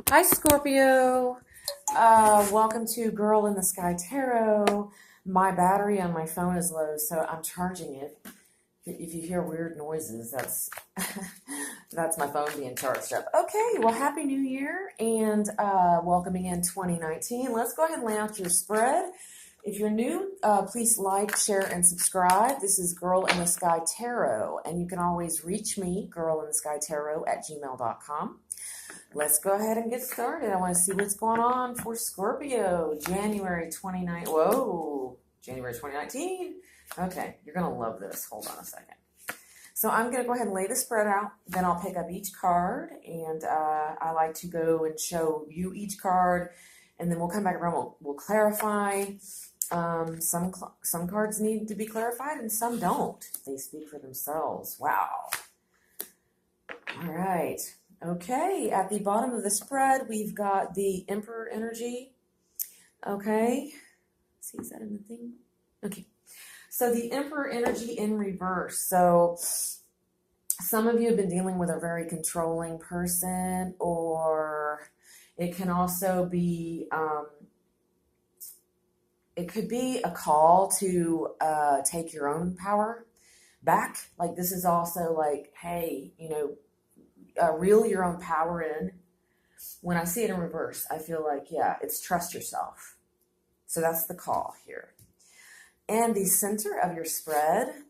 Hi, Scorpio. Welcome to Girl in the Sky Tarot. My battery on my phone is low, so I'm charging it. If you hear weird noises, that's that's my phone being charged up. Okay, well, Happy New Year and welcoming in 2019. Let's go ahead and lay out your spread. If you're new, please like, share, and subscribe. This is Girl in the Sky Tarot, and you can always reach me, girlinskytarot@gmail.com. Let's go ahead and get started. I want to see what's going on for Scorpio, January 29th. Whoa, January 2019. Okay, you're going to love this. Hold on a second. So I'm going to go ahead and lay the spread out. Then I'll pick up each card, and I like to go and show you each card, and then we'll come back around. We'll clarify. Some cards need to be clarified, and some don't. They speak for themselves. Wow. All right. Okay, at the bottom of the spread, we've got the Emperor energy. Okay, see, is that in the thing? Okay, so the Emperor energy in reverse. So some of you have been dealing with a very controlling person, or it can also be, it could be a call to take your own power back. Like this is also like, hey, reel your own power in. When I see it in reverse, I feel like, yeah, it's trust yourself. So that's the call here. And the center of your spread,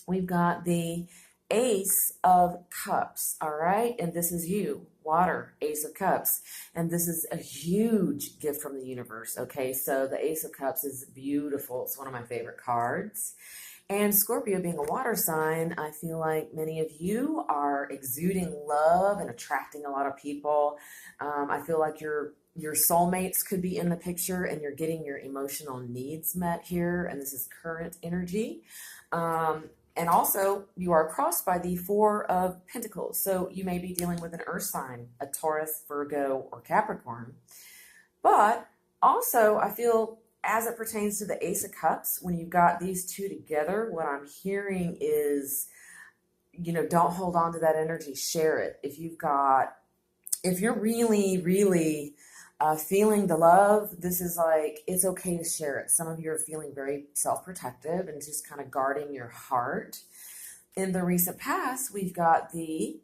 we've got the Ace of Cups, all right? And this is you, water, Ace of Cups. And this is a huge gift from the universe, okay? So the Ace of Cups is beautiful. It's one of my favorite cards. And Scorpio being a water sign, I feel like many of you are exuding love and attracting a lot of people. I feel like your soulmates could be in the picture and you're getting your emotional needs met here. And this is current energy. And also you are crossed by the Four of Pentacles. So you may be dealing with an earth sign, a Taurus, Virgo, or Capricorn. But also I feel as it pertains to the Ace of Cups, when you've got these two together, what I'm hearing is, don't hold on to that energy, share it. If you're really, really feeling the love, this is like, it's okay to share it. Some of you are feeling very self-protective and just kind of guarding your heart. In the recent past, we've got the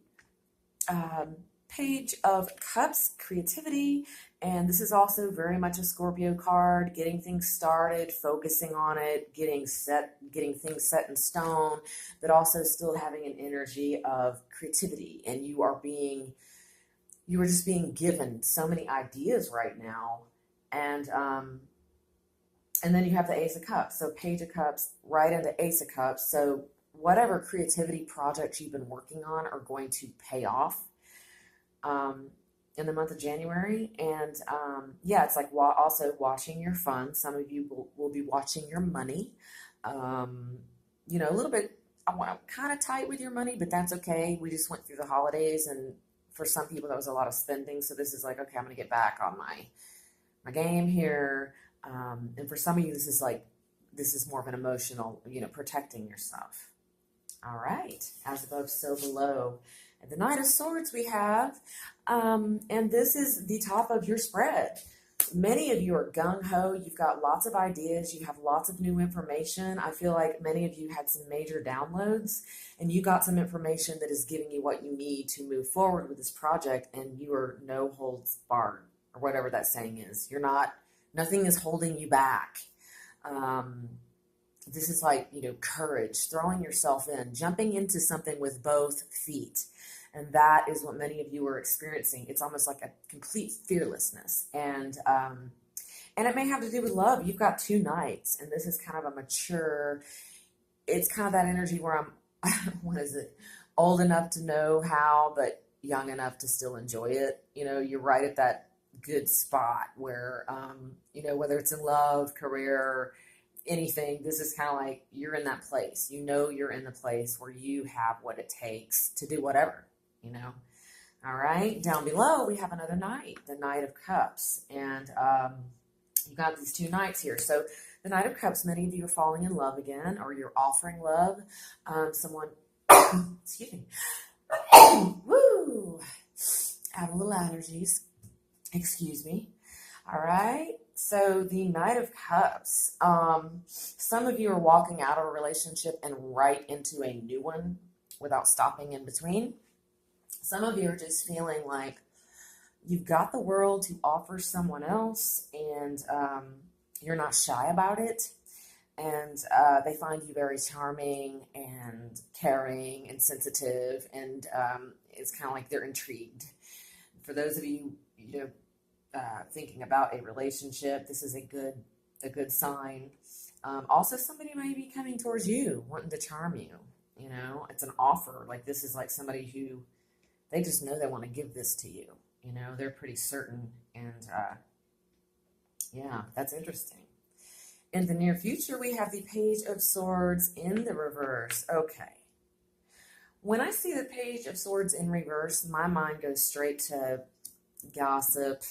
Page of Cups, creativity, and this is also very much a Scorpio card, getting things started, focusing on it, getting things set in stone, but also still having an energy of creativity. And you are just being given so many ideas right now. And then you have the Ace of Cups. So Page of Cups right into Ace of Cups. So whatever creativity projects you've been working on are going to pay off in the month of January. And yeah, it's like also watching your funds. Some of you will be watching your money. A little bit kind of tight with your money, but that's okay. We just went through the holidays, and for some people that was a lot of spending. So this is like, okay, I'm going to get back on my game here. And for some of you, this is more of an emotional, protecting yourself. All right, as above, so below. And the Knight of Swords we have, and this is the top of your spread. Many of you are gung-ho. You've got lots of ideas. You have lots of new information. I feel like many of you had some major downloads, and you got some information that is giving you what you need to move forward with this project, and you are no holds barred, or whatever that saying is. Nothing is holding you back. This is like, courage, throwing yourself in, jumping into something with both feet. And that is what many of you are experiencing. It's almost like a complete fearlessness. And it may have to do with love. You've got two knights, and this is kind of a mature, it's kind of that energy where I'm, what is it? Old enough to know how, but young enough to still enjoy it. You're right at that good spot where, whether it's in love, career, anything, this is kind of like you're in that place. You're in the place where you have what it takes to do whatever, All right, down below we have another knight, the Knight of Cups, and you've got these two knights here. So the Knight of Cups, many of you are falling in love again, or you're offering love. Someone, excuse me, woo, Have a little allergies. Excuse me. All right. So the Knight of Cups. Some of you are walking out of a relationship and right into a new one without stopping in between. Some of you are just feeling like you've got the world to offer someone else, and you're not shy about it. And they find you very charming and caring and sensitive, and it's kind of like they're intrigued. For those of you, thinking about a relationship, this is a good sign. Also, somebody may be coming towards you, wanting to charm you. It's an offer. Like, this is like somebody who they just know they want to give this to you. They're pretty certain, and yeah, that's interesting. In the near future, we have the Page of Swords in the reverse. Okay. When I see the Page of Swords in reverse, my mind goes straight to gossip.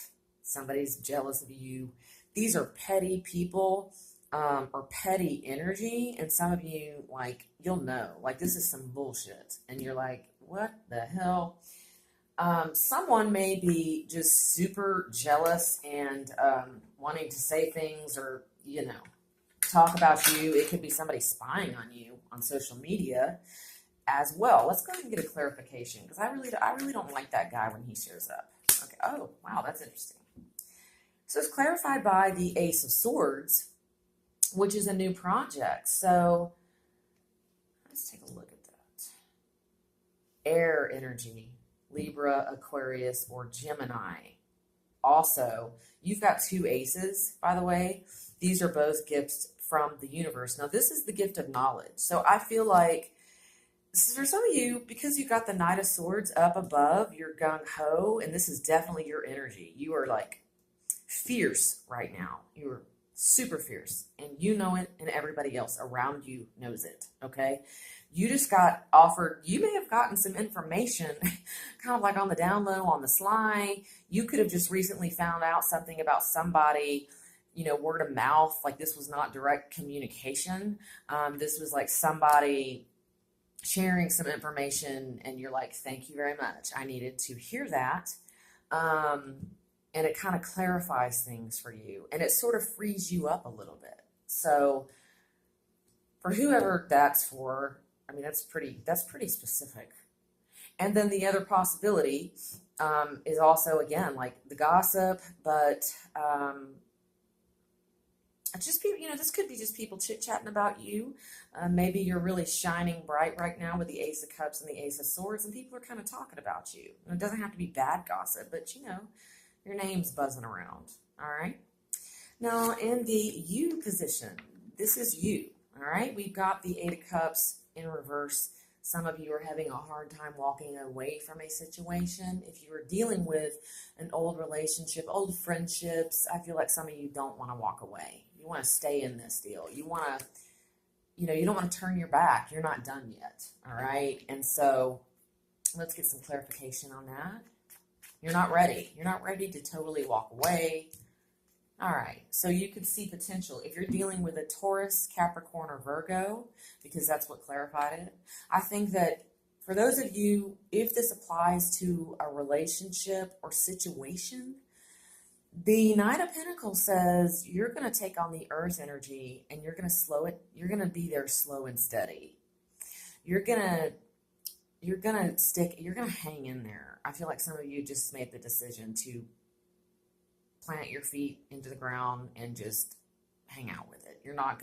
Somebody's jealous of you. These are petty people, or petty energy. And some of you, you'll know, this is some bullshit. And you're like, what the hell? Someone may be just super jealous and wanting to say things or, talk about you. It could be somebody spying on you on social media as well. Let's go ahead and get a clarification, because I really don't like that guy when he shows up. Okay. Oh, wow, that's interesting. So it's clarified by the Ace of Swords, which is a new project. So let's take a look at that. Air energy, Libra, Aquarius, or Gemini. Also, you've got two aces, by the way. These are both gifts from the universe. Now, this is the gift of knowledge. So I feel like for some of you, because you got the Knight of Swords up above, you're gung-ho, and this is definitely your energy. You are fierce right now. You are super fierce, and you know it, and everybody else around you knows it, okay? You just got offered, you may have gotten some information kind of like on the down low, on the sly. You could have just recently found out something about somebody, word of mouth. This was not direct communication. This was somebody sharing some information, and you're like, thank you very much. I needed to hear that. And it kind of clarifies things for you, and it sort of frees you up a little bit. So for whoever that's for, that's pretty specific. And then the other possibility is also, again, the gossip, but just people, this could be just people chit-chatting about you. Maybe you're really shining bright right now with the Ace of Cups and the Ace of Swords, and people are kind of talking about you. And it doesn't have to be bad gossip, but your name's buzzing around. All right. Now, in the you position, this is you. All right. We've got the Eight of Cups in reverse. Some of you are having a hard time walking away from a situation. If you are dealing with an old relationship, old friendships, I feel like some of you don't want to walk away. You want to stay in this deal. You want to, you don't want to turn your back. You're not done yet. All right. And so let's get some clarification on that. You're not ready. You're not ready to totally walk away. All right. So you could see potential. If you're dealing with a Taurus, Capricorn, or Virgo, because that's what clarified it, I think that for those of you, if this applies to a relationship or situation, the Knight of Pentacles says you're going to take on the earth energy and you're going to slow it. You're going to be there slow and steady. You're going to hang in there. I feel like some of you just made the decision to plant your feet into the ground and just hang out with it. You're not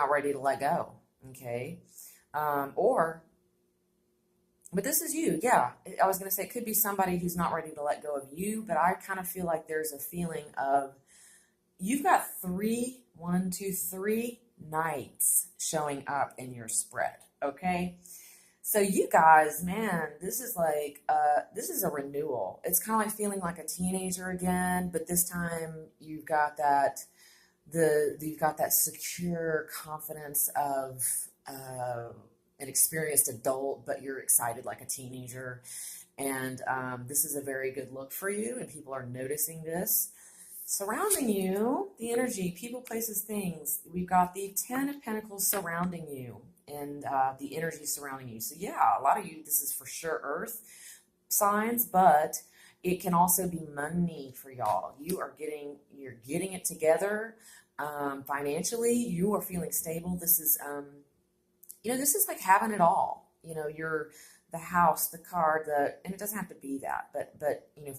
ready to let go. Okay. But this is you. Yeah. I was going to say it could be somebody who's not ready to let go of you, but I kind of feel like there's a feeling of you've got three knights showing up in your spread. Okay. So you guys, man, this is a renewal. It's kind of like feeling like a teenager again, but this time you've got that secure confidence of an experienced adult, but you're excited like a teenager. And this is a very good look for you, and people are noticing this. Surrounding you, the energy, people, places, things. We've got the 10 of Pentacles surrounding you, and the energy surrounding you. So yeah, a lot of you, this is for sure earth signs, but It can also be money for y'all. You're getting it together. Financially, you are feeling stable. This is, this is like having it all. You're the house, the car, and it doesn't have to be that, but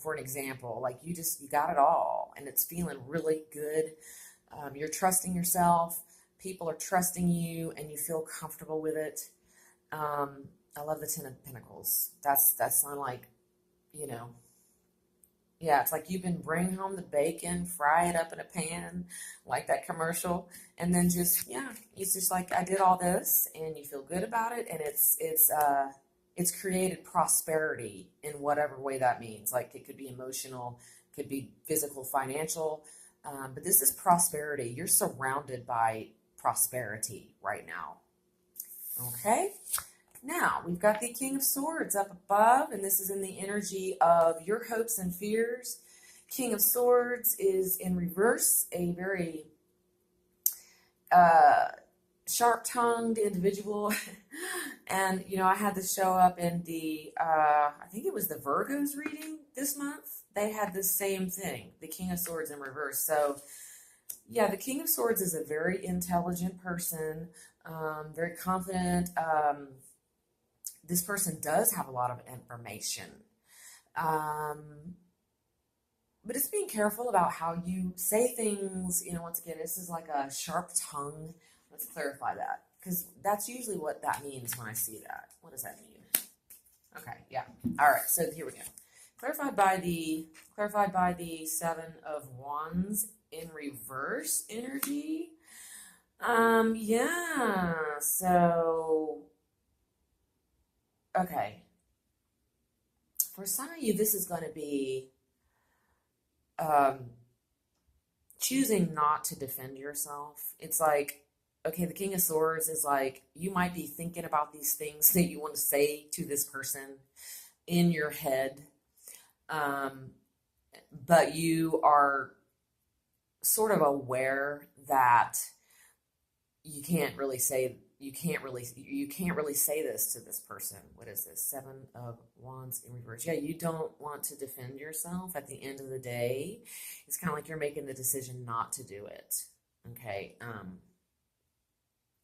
for an example, like you got it all, and it's feeling really good. You're trusting yourself. People are trusting you, and you feel comfortable with it. I love the Ten of Pentacles. That's not like, you know, yeah, it's like you can bring home the bacon, fry it up in a pan, like that commercial, and then it's just like I did all this, and you feel good about it, and it's created prosperity in whatever way that means. Like it could be emotional, could be physical, financial, but this is prosperity. You're surrounded by prosperity right now. Okay. Now, we've got the King of Swords up above, and this is in the energy of your hopes and fears. King of Swords is in reverse, a very sharp-tongued individual. And, I had this show up in I think it was the Virgos reading this month. They had the same thing, the King of Swords in reverse. So, yeah, the King of Swords is a very intelligent person, very confident. This person does have a lot of information. But it's being careful about how you say things. Once again, this is like a sharp tongue. Let's clarify that, because that's usually what that means when I see that. What does that mean? Okay, yeah. All right, so here we go. Clarified by the Seven of Wands in reverse energy. Yeah, so okay. For some of you, this is going to be choosing not to defend yourself. It's like, okay, the King of Swords is like, you might be thinking about these things that you want to say to this person in your head, but you are sort of aware that you can't really say this to this person. What is this? Seven of Wands in reverse. Yeah, you don't want to defend yourself at the end of the day. It's kind of like you're making the decision not to do it. Okay.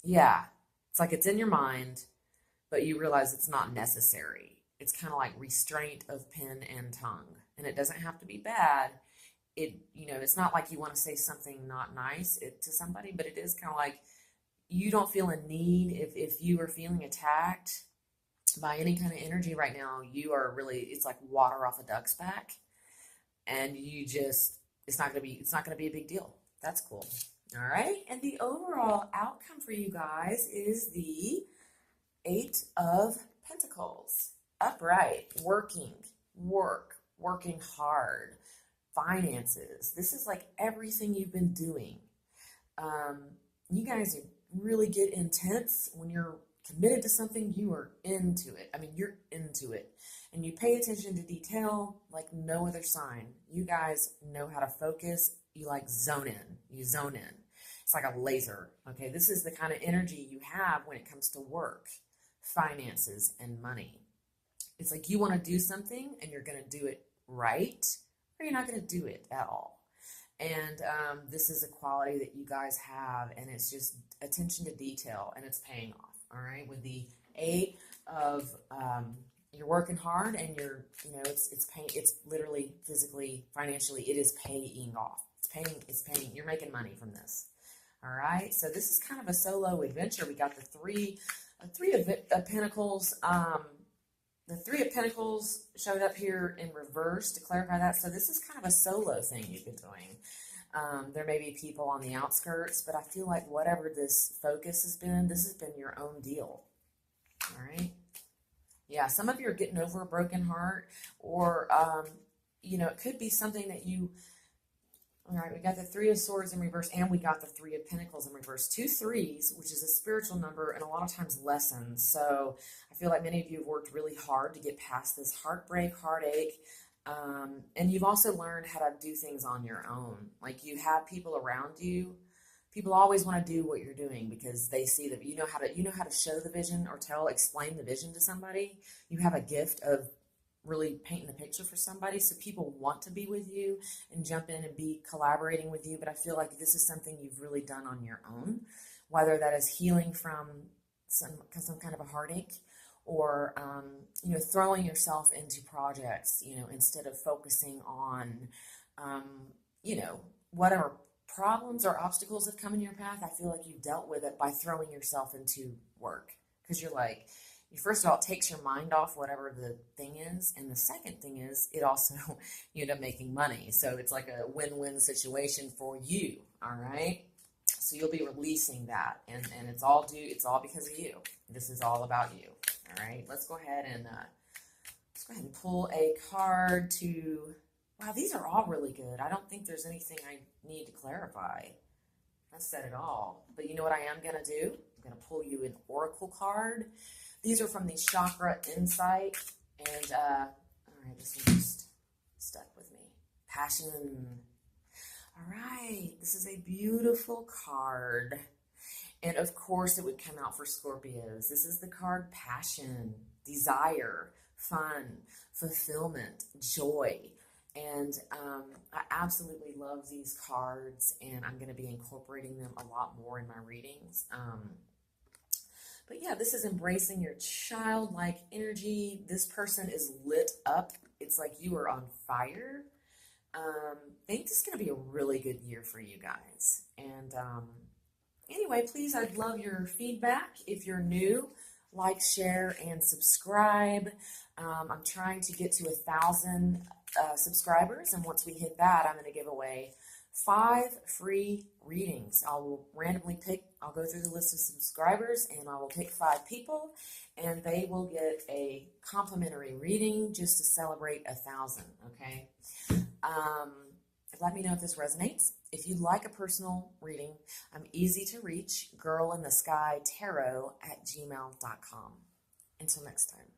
Yeah. It's like it's in your mind, but you realize it's not necessary. It's kind of like restraint of pen and tongue. And it doesn't have to be bad. It's not like you want to say something not nice to somebody, but it is kind of like, you don't feel a need. If you are feeling attacked by any kind of energy right now, you are really, it's like water off a duck's back, and it's not going to be a big deal. That's cool. All right. And the overall outcome for you guys is the Eight of Pentacles, upright, working hard, finances. This is like everything you've been doing. You guys really get intense when you're committed to something. You are into it. I mean, you're into it, and you pay attention to detail like no other sign. You guys know how to focus. You like zone in. You zone in. It's like a laser. Okay, this is the kind of energy you have when it comes to work, finances, and money. It's like you want to do something, and you're going to do it right, or you're not going to do it at all. And this is a quality that you guys have, and it's just attention to detail, and it's paying off. All right, with the Eight of you're working hard, and it's paying. It's literally, physically, financially, it is paying off. It's paying. You're making money from this. All right, so this is kind of a solo adventure. We got the three of Pentacles. The Three of Pentacles showed up here in reverse to clarify that. So this is kind of a solo thing you've been doing. There may be people on the outskirts, but I feel like whatever this focus has been, this has been your own deal. All right. Yeah, some of you are getting over a broken heart, or, it could be something that all right, we got the Three of Swords in reverse, and we got the Three of Pentacles in reverse. 2 3s, which is a spiritual number, and a lot of times lessons. So I feel like many of you have worked really hard to get past this heartbreak, heartache, and you've also learned how to do things on your own. Like, you have people around you. People always want to do what you're doing because they see that you know how to show the vision or explain the vision to somebody. You have a gift of really painting the picture for somebody. So people want to be with you and jump in and be collaborating with you. But I feel like this is something you've really done on your own, whether that is healing from some kind of a heartache, or throwing yourself into projects, instead of focusing on um, whatever problems or obstacles have come in your path. I feel like you've dealt with it by throwing yourself into work, because you're like, first of all, it takes your mind off whatever the thing is, and the second thing is it also you end up making money. So it's like a win-win situation for you. All right. So you'll be releasing that, and it's all because of you. This is all about you. All right. Let's go ahead and pull a card to. Wow, these are all really good. I don't think there's anything I need to clarify. I said it all. But you know what I am going to do? I'm going to pull you an oracle card. These are from the Chakra Insight. And, all right, this one just stuck with me. Passion. All right, this is a beautiful card. And, of course, it would come out for Scorpios. This is the card Passion, Desire, Fun, Fulfillment, Joy. And I absolutely love these cards, and I'm going to be incorporating them a lot more in my readings. But yeah, this is embracing your childlike energy. This person is lit up. It's like you are on fire. I think this is going to be a really good year for you guys. And anyway, please, I'd love your feedback. If you're new, like, share, and subscribe. I'm trying to get to 1,000 subscribers, and once we hit that, I'm going to give away 5 free readings. I'll go through the list of subscribers, and I will pick 5 people, and they will get a complimentary reading just to celebrate 1,000. Okay. Let me know if this resonates. If you'd like a personal reading, I'm easy to reach, girlintheskytarot@gmail.com. Until next time.